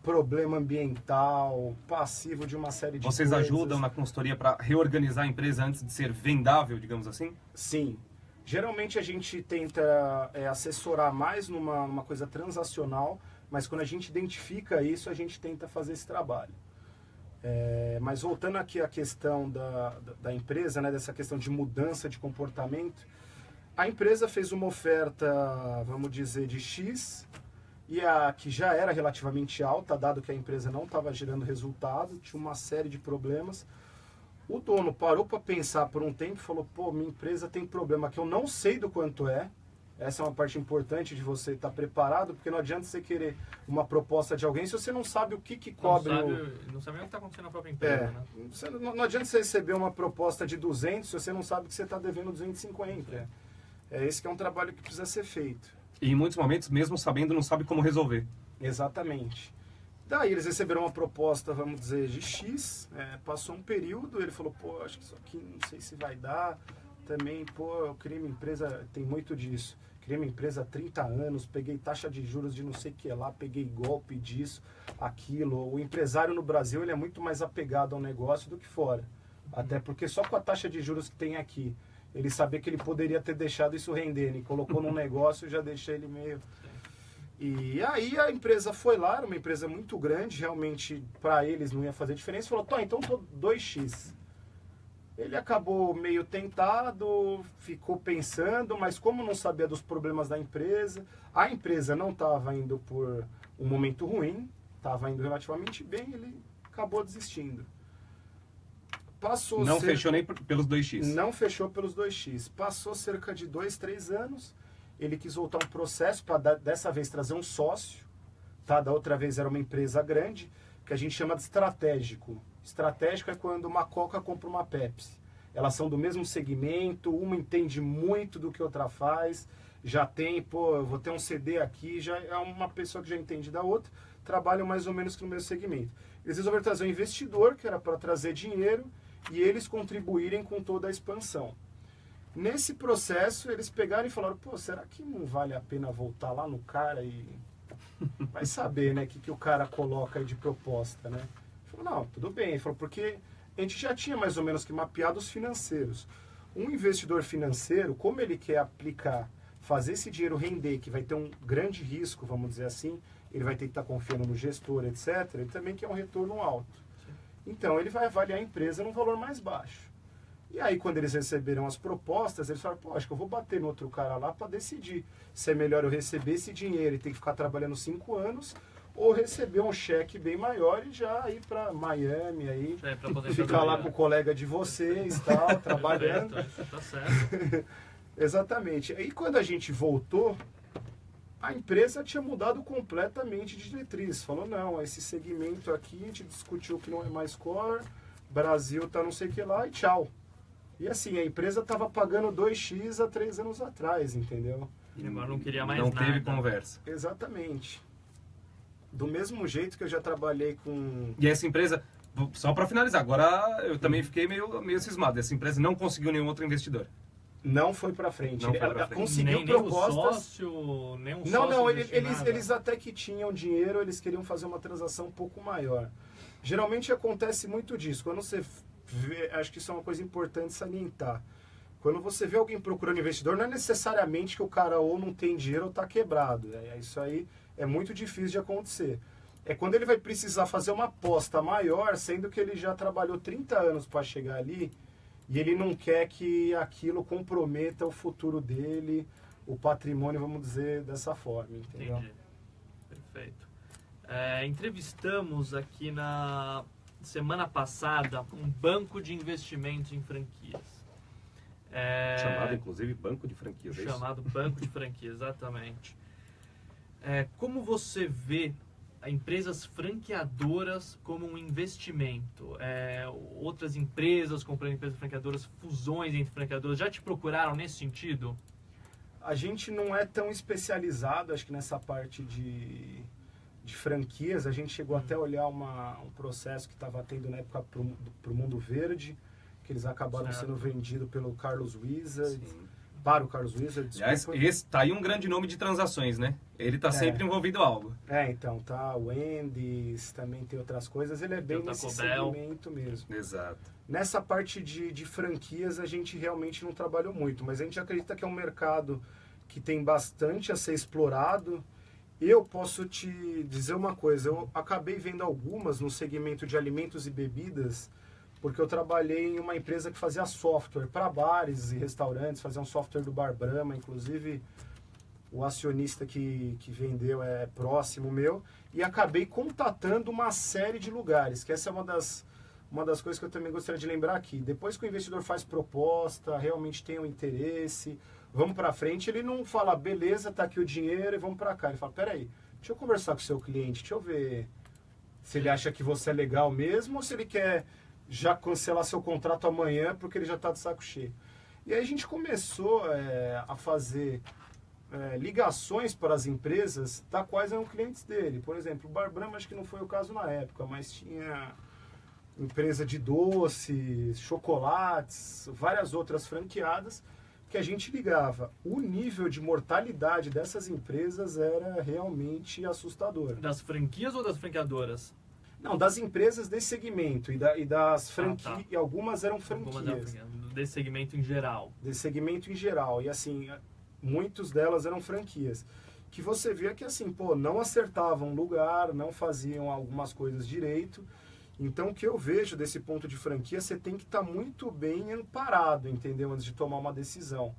problema ambiental, passivo de uma série de Vocês coisas. ajudam na consultoria para reorganizar a empresa antes de ser vendável, digamos assim? Sim. Geralmente a gente tenta assessorar mais numa coisa transacional, mas quando a gente identifica isso, a gente tenta fazer esse trabalho. Mas voltando aqui à questão da empresa, né, dessa questão de mudança de comportamento, a empresa fez uma oferta, vamos dizer, de X, e que já era relativamente alta, dado que a empresa não estava gerando resultado, tinha uma série de problemas. O dono parou para pensar por um tempo e falou, minha empresa tem problema que eu não sei do quanto é. Essa é uma parte importante de você estar preparado, porque não adianta você querer uma proposta de alguém se você não sabe o que cobre. Não sabe nem o que está acontecendo na própria empresa, né? Não adianta você receber uma proposta de 200 se você não sabe que você está devendo 250. Esse que é um trabalho que precisa ser feito. E em muitos momentos, mesmo sabendo, não sabe como resolver. Exatamente. Daí eles receberam uma proposta, vamos dizer, de X, passou um período, ele falou, acho que isso aqui não sei se vai dar, também, eu criei minha empresa, tem muito disso, criei minha empresa há 30 anos, peguei taxa de juros de não sei o que lá, peguei golpe disso, aquilo. O empresário no Brasil, ele é muito mais apegado ao negócio do que fora, até porque só com a taxa de juros que tem aqui, ele sabia que ele poderia ter deixado isso render, ele colocou num negócio e já deixei ele meio... E aí a empresa foi lá, era uma empresa muito grande, realmente para eles não ia fazer diferença, falou, então tô 2x. Ele acabou meio tentado, ficou pensando, mas como não sabia dos problemas da empresa, a empresa não estava indo por um momento ruim, estava indo relativamente bem, ele acabou desistindo. Fechou nem pelos 2x. Não fechou pelos 2x. Passou cerca de 2, 3 anos, ele quis voltar um processo para dessa vez trazer um sócio, tá? Da outra vez era uma empresa grande, que a gente chama de estratégico. Estratégico é quando uma Coca compra uma Pepsi. Elas são do mesmo segmento, uma entende muito do que a outra faz, já tem, pô, eu vou ter um CD aqui, já é uma pessoa que já entende da outra, trabalham mais ou menos no mesmo segmento. Eles resolveram trazer um investidor, que era para trazer dinheiro, e eles contribuírem com toda a expansão. Nesse processo, eles pegaram e falaram, pô, será que não vale a pena voltar lá no cara e... Vai saber, né, o que o cara coloca aí de proposta, né? Ele falou, não, tudo bem. Ele falou, porque a gente já tinha mais ou menos que mapeado os financeiros. Um investidor financeiro, como ele quer aplicar, fazer esse dinheiro render, que vai ter um grande risco, vamos dizer assim, ele vai ter que estar confiando no gestor, etc., ele também quer um retorno alto. Então, ele vai avaliar a empresa num valor mais baixo. E aí, quando eles receberam as propostas, eles falaram, pô, acho que eu vou bater no outro cara lá para decidir se é melhor eu receber esse dinheiro e ter que ficar trabalhando 5 anos, ou receber um cheque bem maior e já ir para Miami, aí, ficar lá com o colega de vocês, tal, trabalhando. Tá certo. Exatamente. Aí, quando a gente voltou, a empresa tinha mudado completamente de diretriz. Falou, não, esse segmento aqui, a gente discutiu que não é mais core, Brasil tá não sei o que lá e tchau. E assim, a empresa estava pagando 2x há 3 anos atrás, entendeu? E agora não queria mais não nada. Não teve conversa. Exatamente. Do mesmo jeito que eu já trabalhei com... E essa empresa, só para finalizar, agora eu também fiquei meio cismado. Essa empresa não conseguiu nenhum outro investidor. Não foi para frente. Não foi pra frente. Conseguiu nem propostas... Nem o sócio, nem um não, sócio não, investiu eles até que tinham dinheiro, eles queriam fazer uma transação um pouco maior. Geralmente acontece muito disso. Quando você vê, acho que isso é uma coisa importante salientar. Quando você vê alguém procurando investidor, não é necessariamente que o cara ou não tem dinheiro ou está quebrado. Isso aí é muito difícil de acontecer. É quando ele vai precisar fazer uma aposta maior, sendo que ele já trabalhou 30 anos para chegar ali, e ele não quer que aquilo comprometa o futuro dele, o patrimônio, vamos dizer, dessa forma, entendeu? Entendi. Perfeito. Entrevistamos aqui na semana passada um banco de investimentos em franquias. Chamado, inclusive, banco de franquias. Chamado banco de franquias, exatamente. Como você vê empresas franqueadoras como um investimento? Outras empresas comprando empresas franqueadoras, fusões entre franqueadoras, já te procuraram nesse sentido? A gente não é tão especializado, acho que nessa parte de franquias. A gente chegou até a olhar um processo que estava tendo na época para o Mundo Verde, que eles acabaram sendo vendidos pelo Carlos Wizard, para o Carlos Wizard, desculpa. Aliás, esse tá aí um grande nome de transações, né? Ele tá sempre envolvido em algo. Então, tá, o Wendy's, também tem outras coisas, ele é bem nesse segmento mesmo. Exato. Nessa parte de franquias, a gente realmente não trabalhou muito, mas a gente acredita que é um mercado que tem bastante a ser explorado. Eu posso te dizer uma coisa, eu acabei vendo algumas no segmento de alimentos e bebidas, porque eu trabalhei em uma empresa que fazia software para bares e restaurantes, fazia um software do Bar Brahma, inclusive o acionista que vendeu é próximo meu, e acabei contatando uma série de lugares, que essa é uma das coisas que eu também gostaria de lembrar aqui. Depois que o investidor faz proposta, realmente tem um interesse, vamos para frente, ele não fala, beleza, tá aqui o dinheiro e vamos para cá. Ele fala, peraí, deixa eu conversar com o seu cliente, deixa eu ver se ele acha que você é legal mesmo ou se ele quer já cancelar seu contrato amanhã porque ele já está de saco cheio. E aí a gente começou a fazer ligações para as empresas da quais eram clientes dele. Por exemplo, o Bar Brahma acho que não foi o caso na época, mas tinha empresa de doces, chocolates, várias outras franqueadas que a gente ligava. O nível de mortalidade dessas empresas era realmente assustador. Das franquias ou das franqueadoras? Não, das empresas desse segmento e das franquias, e algumas eram franquias. Desse segmento em geral. Desse segmento em geral, e assim, muitas delas eram franquias. Que você via que assim, não acertavam lugar, não faziam algumas coisas direito. Então, o que eu vejo desse ponto de franquia, você tem que estar muito bem amparado, entendeu? Antes de tomar uma decisão.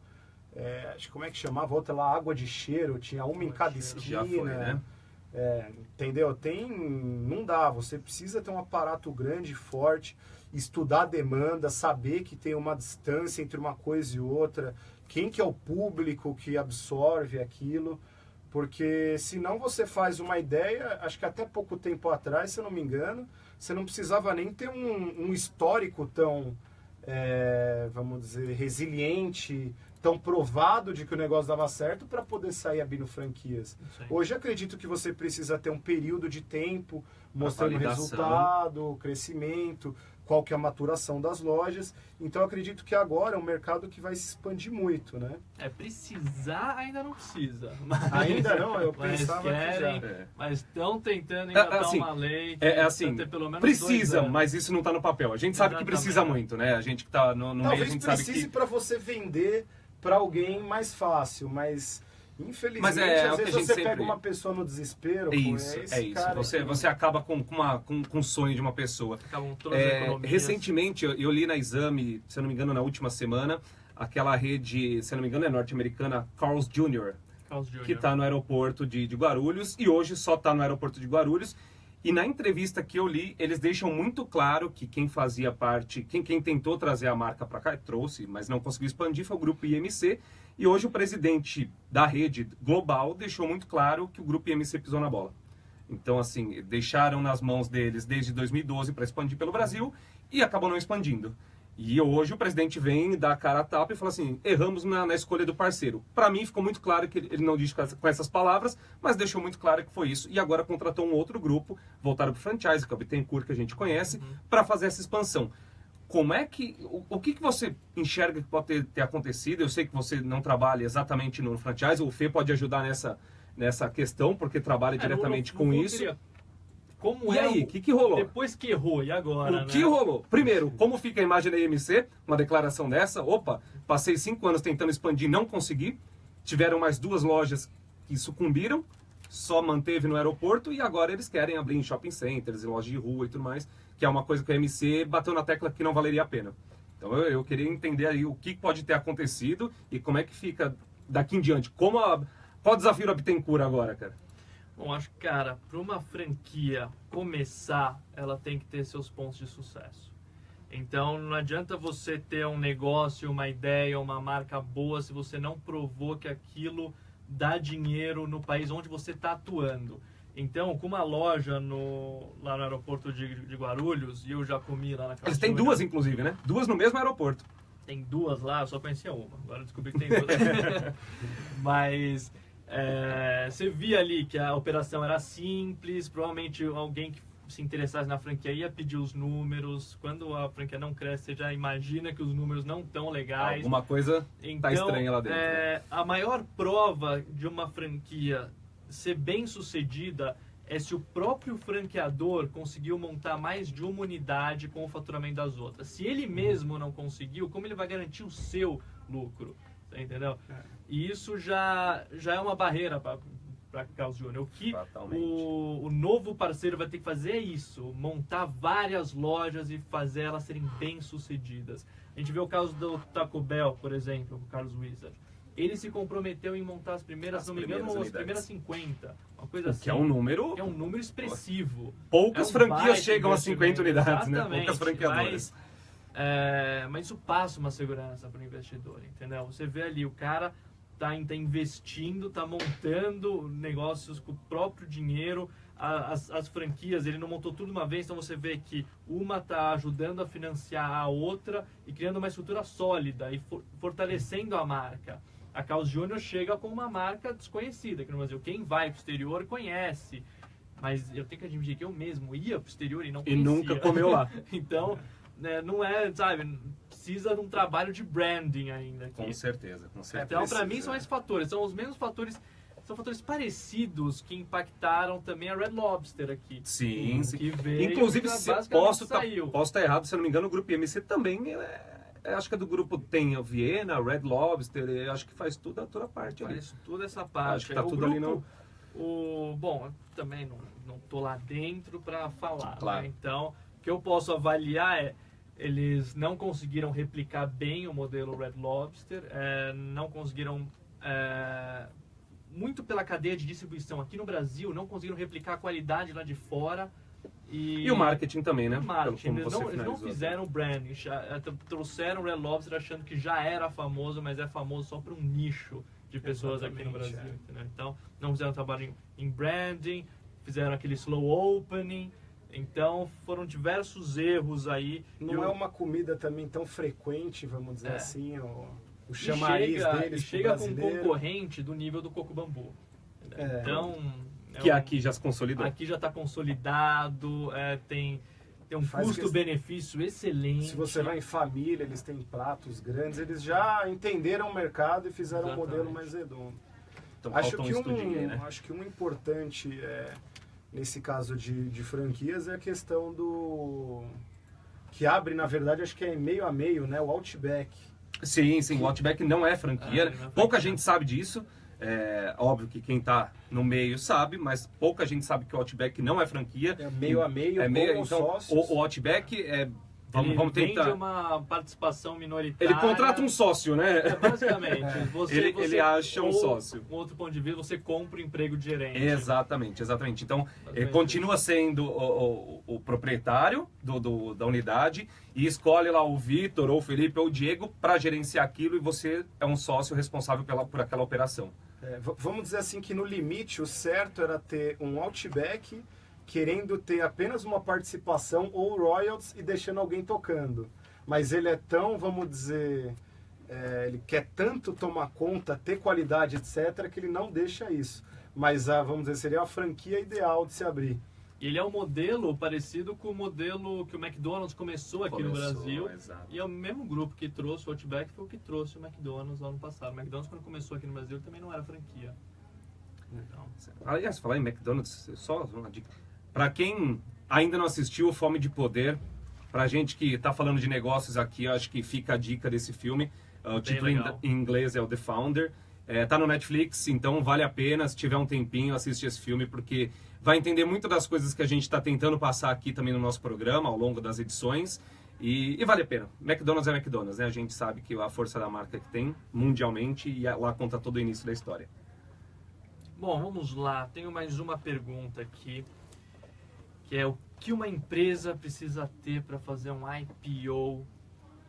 Acho que como é que chamava? Outra lá, água de cheiro, tinha uma em cada esquina. Já foi, né? Entendeu? Não dá, você precisa ter um aparato grande, forte, estudar a demanda, saber que tem uma distância entre uma coisa e outra, quem que é o público que absorve aquilo, Porque senão você faz uma ideia, acho que até pouco tempo atrás, se eu não me engano, você não precisava nem ter um histórico tão, vamos dizer, resiliente, tão provado de que o negócio dava certo para poder sair abrindo franquias. Sim. Hoje acredito que você precisa ter um período de tempo mostrando validação. resultado, crescimento, qual que é a maturação das lojas. Então acredito que agora é um mercado que vai se expandir muito, né? Precisar ainda não precisa. Ainda não, eu Mas pensava querem, que já. mas estão tentando engatar assim, uma lei que assim, ter pelo menos 2 precisa, anos. mas isso não tá no papel. A gente sabe que precisa Exatamente. muito, né? A gente que tá no meio, a Talvez gente sabe precise que... para você vender para alguém mais fácil, mas infelizmente Mas às o que vezes a gente você sempre... pega uma pessoa no desespero. É pô, isso, esse é isso. cara Você acaba com o sonho de uma pessoa. Acabam todas as economias. Recentemente, eu li na Exame, se eu não me engano, na última semana, aquela rede, se eu não me engano, é norte-americana, Carl's Jr., Carl's Jr. que está no aeroporto de Guarulhos, e hoje só está no aeroporto de Guarulhos. E na entrevista que eu li, eles deixam muito claro que quem fazia parte, quem tentou trazer a marca para cá, trouxe, mas não conseguiu expandir, foi o grupo IMC. E hoje o presidente da rede global deixou muito claro que o grupo IMC pisou na bola. Então, assim, deixaram nas mãos deles desde 2012 para expandir pelo Brasil e acabou não expandindo. E hoje o presidente vem, dá a cara a tapa e fala assim, erramos na escolha do parceiro. Para mim ficou muito claro que ele não disse com essas palavras, mas deixou muito claro que foi isso. E agora contratou um outro grupo, voltaram para o franchise, que é o Bittencourt, que a gente conhece, para fazer essa expansão. Como é que... O que você enxerga que pode ter acontecido? Eu sei que você não trabalha exatamente no franchise, o Fê pode ajudar nessa questão, porque trabalha diretamente com isso. Como E aí, o que rolou? Depois que errou, e agora, O que rolou? Primeiro, como fica a imagem da IMC? Uma declaração dessa. Opa, passei 5 anos tentando expandir, não consegui. Tiveram mais 2 lojas que sucumbiram, só manteve no aeroporto e agora eles querem abrir em shopping centers, em lojas de rua e tudo mais, que é uma coisa que a IMC bateu na tecla que não valeria a pena. Então eu queria entender aí o que pode ter acontecido e como é que fica daqui em diante. Qual o desafio da Bittencourt agora, cara? Bom, acho que, cara, para uma franquia começar, ela tem que ter seus pontos de sucesso. Então, não adianta você ter um negócio, uma ideia, uma marca boa se você não provou que aquilo dá dinheiro no país onde você está atuando. Então, com uma loja lá no aeroporto de Guarulhos, e eu já comi lá na casa. Eles têm 2, inclusive, né? 2 no mesmo aeroporto. Tem 2 lá, eu só conhecia uma. Agora eu descobri que tem 2. Mas... você via ali que a operação era simples, provavelmente alguém que se interessasse na franquia ia pedir os números. Quando a franquia não cresce, você já imagina que os números não estão legais. Alguma coisa Então, tá estranha lá dentro. A maior prova de uma franquia ser bem sucedida é se o próprio franqueador conseguiu montar mais de uma unidade com o faturamento das outras. Se ele mesmo não conseguiu, como ele vai garantir o seu lucro? Você entendeu? E isso já é uma barreira para Carl's Jr. O que o novo parceiro vai ter que fazer é isso, montar várias lojas e fazer elas serem bem sucedidas. A gente vê o caso do Taco Bell, por exemplo, com o Carlos Wizard. Ele se comprometeu em montar as primeiras, se não me engano, as primeiras 50. Uma coisa assim. Que é um número... É um número expressivo. Poucas franquias baita chegam a 50 unidades, né? Exatamente, Poucas franqueadoras. Mas isso passa uma segurança para o investidor, entendeu? Você vê ali, o cara tá investindo, tá montando negócios com o próprio dinheiro, as franquias, ele não montou tudo de uma vez, então você vê que uma tá ajudando a financiar a outra e criando uma estrutura sólida e fortalecendo a marca. A Carl's Jr. chega com uma marca desconhecida aqui no Brasil. Quem vai para o exterior conhece, mas eu tenho que admitir que eu mesmo ia para o exterior e não conhecia. E nunca comeu lá. Então, não é, sabe, precisa de um trabalho de branding ainda aqui. Com certeza, com certeza. Então, para mim, são esses fatores. São os mesmos fatores, são fatores parecidos que impactaram também a Red Lobster aqui. Sim, sim. Que veio, Inclusive, posso saiu. estar errado, se eu não me engano, o grupo IMC também acho que é do grupo tem a Viena, a Red Lobster, acho que faz toda a parte ali. Faz toda essa parte. Acho que tá o tudo grupo, ali no... Bom, eu também não tô lá dentro para falar. Claro. Né? Então, o que eu posso avaliar é eles não conseguiram replicar bem o modelo Red Lobster, não conseguiram, muito pela cadeia de distribuição aqui no Brasil, não conseguiram replicar a qualidade lá de fora. E o marketing também, né? O marketing, Eles não fizeram branding, trouxeram o Red Lobster achando que já era famoso, mas é famoso só para um nicho. de pessoas aqui no Exatamente, Brasil. Entendeu? Então, não fizeram trabalho em branding, fizeram aquele slow opening. Então, foram diversos erros aí. Não é uma comida também tão frequente, vamos dizer assim, o E chamariz deles pro chega com um brasileiro. concorrente do nível do coco bambu. Então, Que aqui já se consolidou. aqui já está consolidado, tem um Faz custo-benefício excelente. Se você vai em família, eles têm pratos grandes, eles já entenderam o mercado e fizeram um Exatamente. modelo mais redondo. Então, Acho falta um que, estudinho aí, né? acho que um importante nesse caso de franquias é a questão do... que abre, na verdade, acho que é meio a meio, né? O Outback. Sim, o Outback não é franquia. Não é franquia. Pouca gente sabe disso. É óbvio que quem tá no meio sabe, mas pouca gente sabe que o Outback não é franquia. É meio a meio, É meio, com então, sócios. o Outback é... Ele Vamos vende tentar... uma participação minoritária. Ele contrata um sócio, né? Basicamente. Ele acha um ou, sócio. Um outro ponto de vista, você compra o emprego de gerente. Exatamente. Então, ele Basicamente continua sendo o proprietário da unidade e escolhe lá o Vitor, ou o Felipe, ou o Diego para gerenciar aquilo e você é um sócio responsável por aquela operação. Vamos dizer assim que no limite o certo era ter um Outback querendo ter apenas uma participação ou royalties e deixando alguém tocando. Mas ele é tão, vamos dizer, ele quer tanto tomar conta, ter qualidade, etc., que ele não deixa isso. Mas, vamos dizer, seria a franquia ideal de se abrir. E ele é um modelo parecido com o modelo que o McDonald's começou aqui no Brasil. Exato. E é o mesmo grupo que trouxe o Outback, foi o que trouxe o McDonald's lá no passado. O McDonald's, quando começou aqui no Brasil, também não era franquia. Então, Aliás, falar em McDonald's, só uma dica. Para quem ainda não assistiu Fome de Poder, pra gente que tá falando de negócios aqui, eu acho que fica a dica desse filme. O título legal. em inglês é o The Founder. Tá no Netflix, então vale a pena, se tiver um tempinho, assistir esse filme, porque vai entender muito das coisas que a gente está tentando passar aqui também no nosso programa, ao longo das edições. E vale a pena. McDonald's é McDonald's, né? A gente sabe que a força da marca que tem mundialmente e lá conta todo o início da história. bom, vamos lá. Tenho mais uma pergunta aqui, que é o que uma empresa precisa ter para fazer um IPO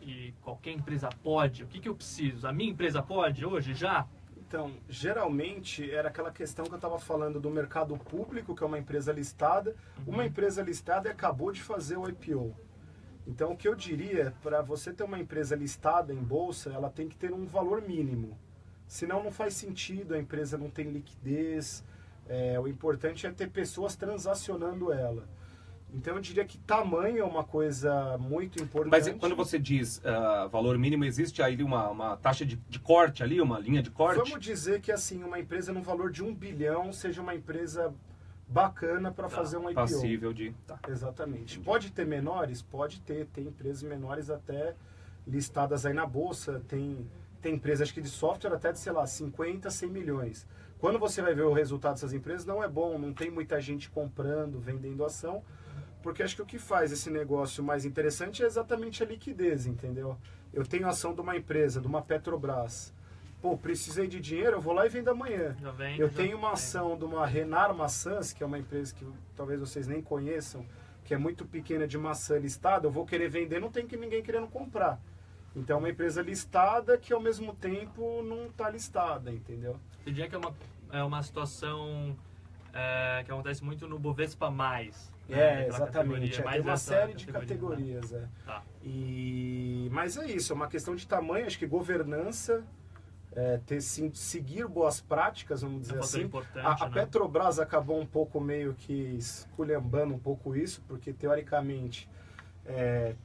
e qualquer empresa pode? O que eu preciso? A minha empresa pode hoje já? Então, geralmente era aquela questão que eu estava falando do mercado público, que é uma empresa listada. Uma empresa listada acabou de fazer o IPO. Então, o que eu diria, para você ter uma empresa listada em bolsa, ela tem que ter um valor mínimo. Senão não faz sentido, a empresa não tem liquidez. O importante é ter pessoas transacionando ela. Então eu diria que tamanho é uma coisa muito importante. Mas quando você diz valor mínimo, existe aí uma taxa de corte ali, uma linha de corte? Vamos dizer que assim, uma empresa no valor de 1 bilhão seja uma empresa bacana para fazer um IPO. Passível de... Exatamente. Pode ter menores? Pode ter. Tem empresas menores até listadas aí na bolsa. Tem empresas acho que de software até de, sei lá, 50, 100 milhões. Quando você vai ver o resultado dessas empresas, não é bom. Não tem muita gente comprando, vendendo ação. Porque acho que o que faz esse negócio mais interessante é exatamente a liquidez, entendeu? Eu tenho ação de uma empresa, de uma Petrobras. Pô, precisei de dinheiro, eu vou lá e vendo amanhã. Eu tenho uma ação de uma Renar Maçãs, que é uma empresa que talvez vocês nem conheçam, que é muito pequena de maçã listada, eu vou querer vender, não tem ninguém querendo comprar. Então é uma empresa listada que ao mesmo tempo não está listada, entendeu? Eu diria que é uma situação que acontece muito no Bovespa+. Exatamente. Tem uma série de categorias. Tá. Mas é isso, é uma questão de tamanho, acho que governança, seguir boas práticas, vamos dizer assim. A Petrobras acabou um pouco meio que esculhambando um pouco isso, porque teoricamente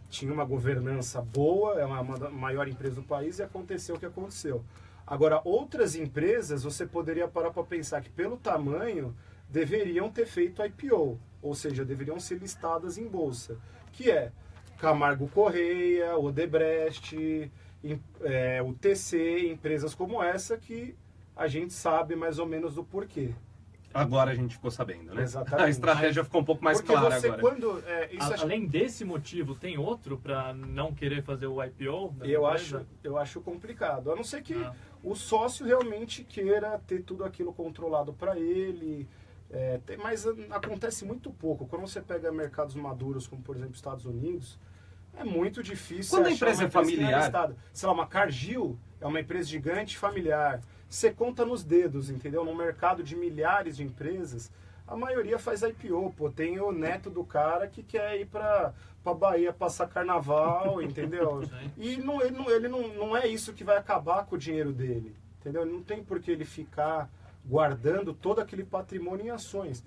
tinha uma governança boa, é uma maior empresa do país e aconteceu o que aconteceu. Agora, outras empresas, você poderia parar para pensar que pelo tamanho deveriam ter feito IPO, ou seja, deveriam ser listadas em bolsa, que é Camargo Correia, Odebrecht, o TC, empresas como essa que a gente sabe mais ou menos do porquê. Agora a gente ficou sabendo, né? Exatamente. A estratégia ficou um pouco mais Porque clara você, agora. Além desse motivo, tem outro para não querer fazer o IPO? Eu acho complicado. A não ser que o sócio realmente queira ter tudo aquilo controlado para ele. Mas acontece muito pouco. Quando você pega mercados maduros, como por exemplo Estados Unidos, é muito difícil. Quando a empresa é familiar, sei lá, uma Cargill é uma empresa gigante familiar. você conta nos dedos, entendeu? No mercado de milhares de empresas, a maioria faz IPO, pô. Tem o neto do cara que quer ir pra Bahia passar carnaval, entendeu? E ele não é isso que vai acabar com o dinheiro dele, entendeu? Não tem por que ele ficar guardando todo aquele patrimônio em ações.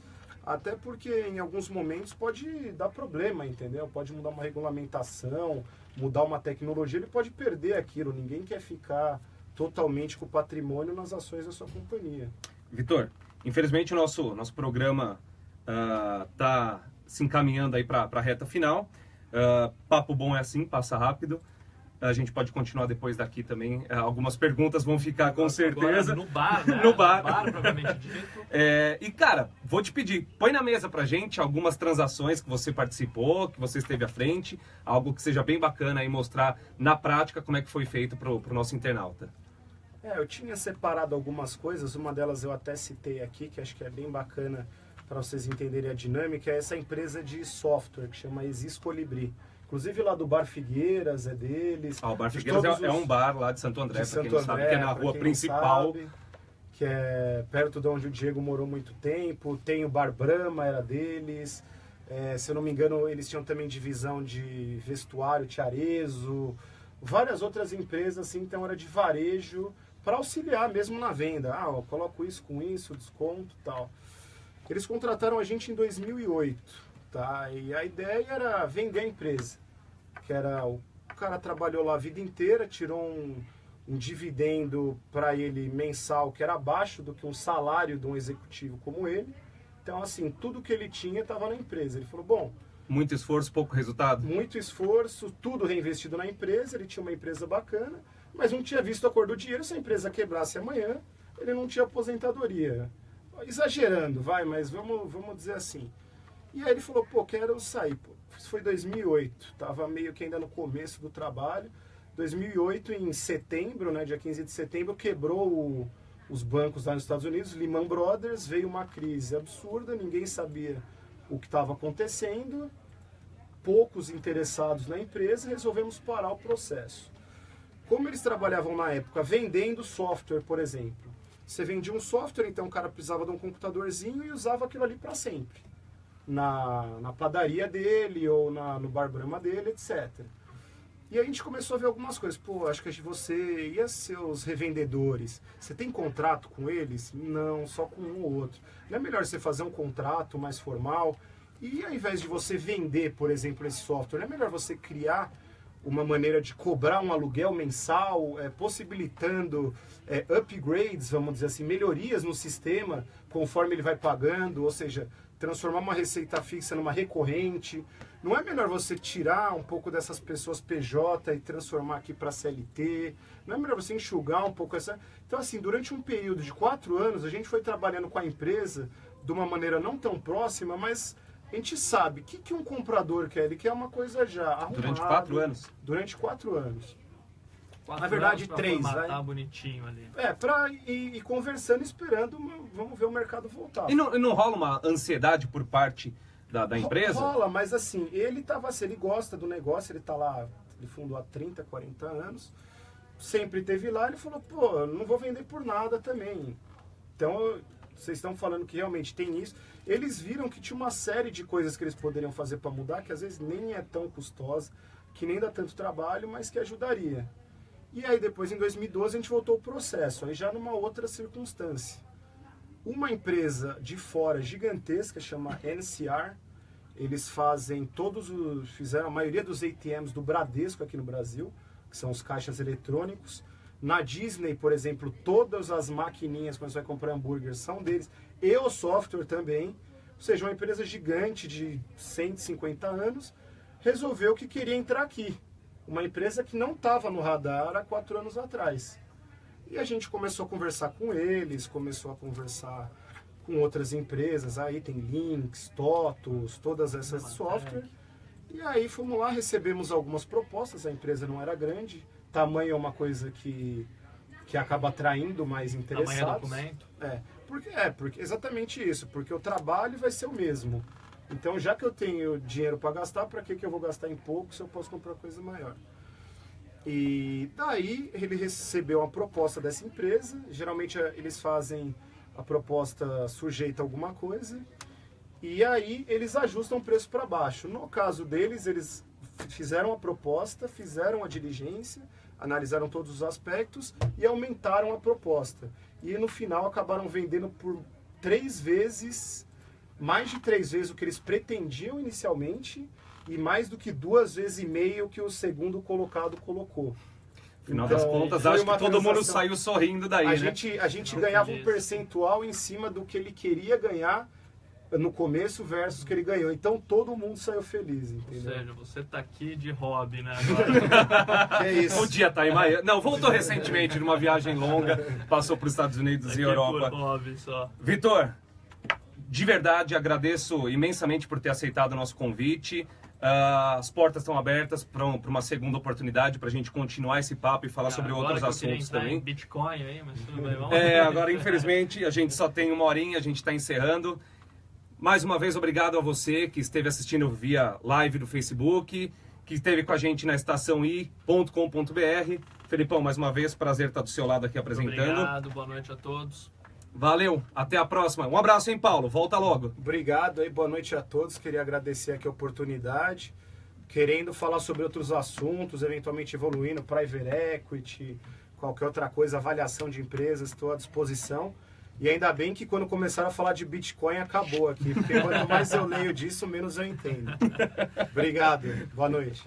Até porque em alguns momentos pode dar problema, entendeu? Pode mudar uma regulamentação, mudar uma tecnologia, ele pode perder aquilo. Ninguém quer ficar totalmente com o patrimônio nas ações da sua companhia. Vitor, infelizmente o nosso programa está se encaminhando aí para a reta final. Papo bom é assim, passa rápido. A gente pode continuar depois daqui também. Algumas perguntas vão ficar com certeza. Agora, no bar, né? No bar. Propriamente dito. E, cara, vou te pedir, põe na mesa pra gente algumas transações que você participou, que você esteve à frente, algo que seja bem bacana e mostrar na prática como é que foi feito pro nosso internauta. Eu tinha separado algumas coisas, uma delas eu até citei aqui, que acho que é bem bacana para vocês entenderem a dinâmica, é essa empresa de software que chama Exis Colibri. Inclusive lá do Bar Figueiras é deles. O Bar Figueiras é um bar lá de Santo André, para quem não sabe, que é na rua principal. Sabe, que é perto de onde o Diego morou muito tempo. Tem o Bar Brahma, era deles. Se eu não me engano, eles tinham também divisão de vestuário, Tiarezo. Várias outras empresas, assim, então era de varejo para auxiliar mesmo na venda. Eu coloco isso com isso, desconto e tal. Eles contrataram a gente em 2008. Tá? E a ideia era vender a empresa, que era o cara trabalhou lá a vida inteira, tirou um dividendo para ele mensal que era abaixo do que um salário de um executivo como ele. Então, assim, tudo que ele tinha estava na empresa. Ele falou, bom... Muito esforço, pouco resultado? Muito esforço, tudo reinvestido na empresa, ele tinha uma empresa bacana, mas não tinha visto a cor do dinheiro. Se a empresa quebrasse amanhã, ele não tinha aposentadoria. Exagerando, mas vamos dizer assim. E aí ele falou, quero sair. Isso foi 2008, tava meio que ainda no começo do trabalho. 2008, em setembro, né, dia 15 de setembro, quebrou os bancos lá nos Estados Unidos, Lehman Brothers, veio uma crise absurda, ninguém sabia o que estava acontecendo, poucos interessados na empresa, resolvemos parar o processo. Como eles trabalhavam na época vendendo software, por exemplo, você vendia um software, então o cara precisava de um computadorzinho e usava aquilo ali para sempre. Na padaria dele ou no Bar Brahma dele, etc. E aí a gente começou a ver algumas coisas. Acho que você e seus revendedores, você tem contrato com eles? Não, só com um ou outro. Não é melhor você fazer um contrato mais formal? E ao invés de você vender, por exemplo, esse software, não é melhor você criar uma maneira de cobrar um aluguel mensal, possibilitando upgrades, vamos dizer assim, melhorias no sistema, conforme ele vai pagando, ou seja, transformar uma receita fixa numa recorrente. Não é melhor você tirar um pouco dessas pessoas PJ e transformar aqui para CLT? Não é melhor você enxugar um pouco essa... Então, assim, durante um período de 4 anos, a gente foi trabalhando com a empresa de uma maneira não tão próxima, mas a gente sabe o que um comprador quer. Ele quer uma coisa já arrumada. Durante 4 anos? Durante 4 anos. 4 Na verdade, anos 3. Tá bonitinho ali. Pra ir conversando, esperando, vamos ver o mercado voltar. E não rola uma ansiedade por parte da empresa? Rola, mas assim, ele gosta do negócio, ele tá lá, ele fundou há 30, 40 anos, sempre teve lá, ele falou, não vou vender por nada também. Então, vocês estão falando que realmente tem isso. Eles viram que tinha uma série de coisas que eles poderiam fazer para mudar, que às vezes nem é tão custosa, que nem dá tanto trabalho, mas que ajudaria. E aí depois, em 2012, a gente voltou ao processo, aí já numa outra circunstância. Uma empresa de fora gigantesca, chama NCR, eles fizeram a maioria dos ATMs do Bradesco aqui no Brasil, que são os caixas eletrônicos. Na Disney, por exemplo, todas as maquininhas quando você vai comprar hambúrguer são deles, e o software também. Ou seja, uma empresa gigante de 150 anos resolveu que queria entrar aqui. Uma empresa que não estava no radar há 4 anos atrás. E a gente começou a conversar com eles, começou a conversar com outras empresas, aí tem Lynx, TOTUS, todas essas software. E aí fomos lá, recebemos algumas propostas, a empresa não era grande, tamanho é uma coisa que acaba atraindo mais interessados. Tamanho é documento. Porque exatamente isso, porque o trabalho vai ser o mesmo. Então, já que eu tenho dinheiro para gastar, para que eu vou gastar em pouco se eu posso comprar coisa maior? E daí ele recebeu uma proposta dessa empresa, geralmente eles fazem a proposta sujeita a alguma coisa, e aí eles ajustam o preço para baixo. No caso deles, eles fizeram a proposta, fizeram a diligência, analisaram todos os aspectos e aumentaram a proposta. E no final acabaram vendendo por 3 vezes, mais de 3 vezes o que eles pretendiam inicialmente e mais do que 2,5 vezes o que o segundo colocado colocou. Afinal Então, das contas, foi acho que uma todo mundo transação. saiu sorrindo daí, A né? gente Não ganhava um acredito. percentual em cima do que ele queria ganhar no começo versus o que ele ganhou. Então todo mundo saiu feliz, Ou entendeu? seja, você tá aqui de hobby, né? Agora. É isso. Podia estar em Miami. Não, voltou recentemente numa viagem longa, passou para os Estados Unidos Aqui e por Europa. hobby só. Vitor, de verdade agradeço imensamente por ter aceitado o nosso convite. As portas estão abertas para uma segunda oportunidade para a gente continuar esse papo e falar sobre Agora outros que eu queria assuntos entrar também. em Bitcoin aí, mas tudo bem, vamos Agora infelizmente a gente só tem 1 horinha, a gente está encerrando. Mais uma vez, obrigado a você que esteve assistindo via live do Facebook, que esteve com a gente na estaçãoi.com.br. Felipão, mais uma vez, prazer estar do seu lado aqui apresentando. Obrigado, boa noite a todos. Valeu, até a próxima. Um abraço, hein, Paulo? Volta logo. Obrigado aí, boa noite a todos. Queria agradecer aqui a oportunidade. Querendo falar sobre outros assuntos, eventualmente evoluindo, private equity, qualquer outra coisa, avaliação de empresas, estou à disposição. E ainda bem que quando começaram a falar de Bitcoin acabou aqui, porque quanto mais eu leio disso, menos eu entendo. Obrigado, boa noite.